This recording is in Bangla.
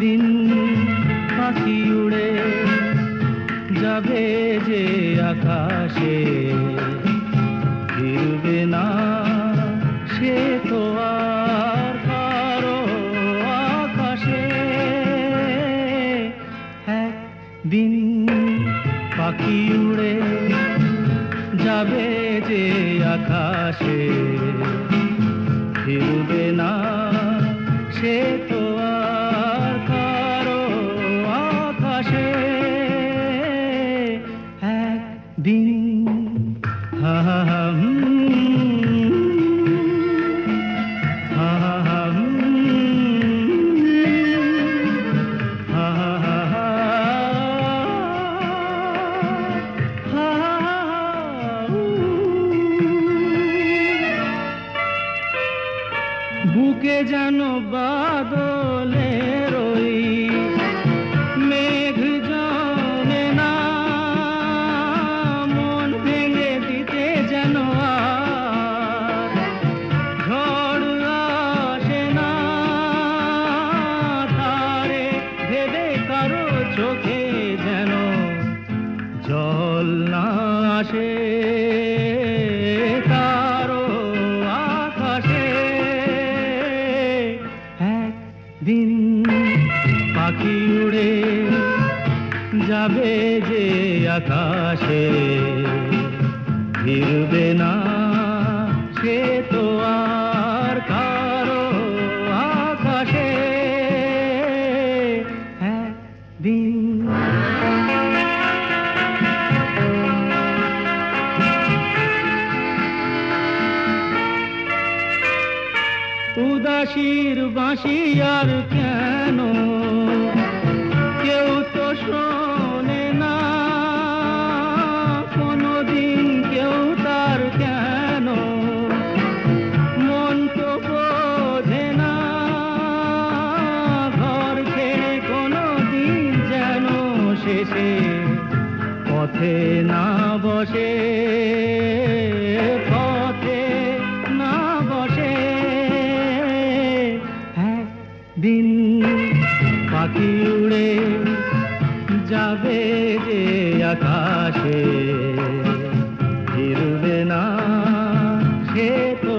দিন পাখি উড়ে যাবে যে আকাশে, ফিরবে না সে তো আর কারো আকাশে। একদিন পাখি উড়ে যাবে যে আকাশে, ফিরবে না সে তো আর কারো আকাশে। একদিন হা হা হা হা হা বুকে যেন বাদলের ওই মেঘ জমে না, মন ভেঙে দিতে যেন আর ঝড় আসে না। তারে ভেবে কারো চোখে যেন জল না আসে, কারো আকাশে। একদিন পাখি উড়ে যাবে যে আকাশে, ফিরবে না সে তো আর কারো আকাশে। একদিন উদাসীর বাঁশি আর কেন কেউ তো শোনে না, কোনদিন কেউ তার কেন মন তো বোঝে না। ঘর ছেড়ে কোনদিন যেন শেষে পথে না বসে, পথে না বসে। দিন পাখি উড়ে যাবে যে আকাশে, ফিরবে না সে তো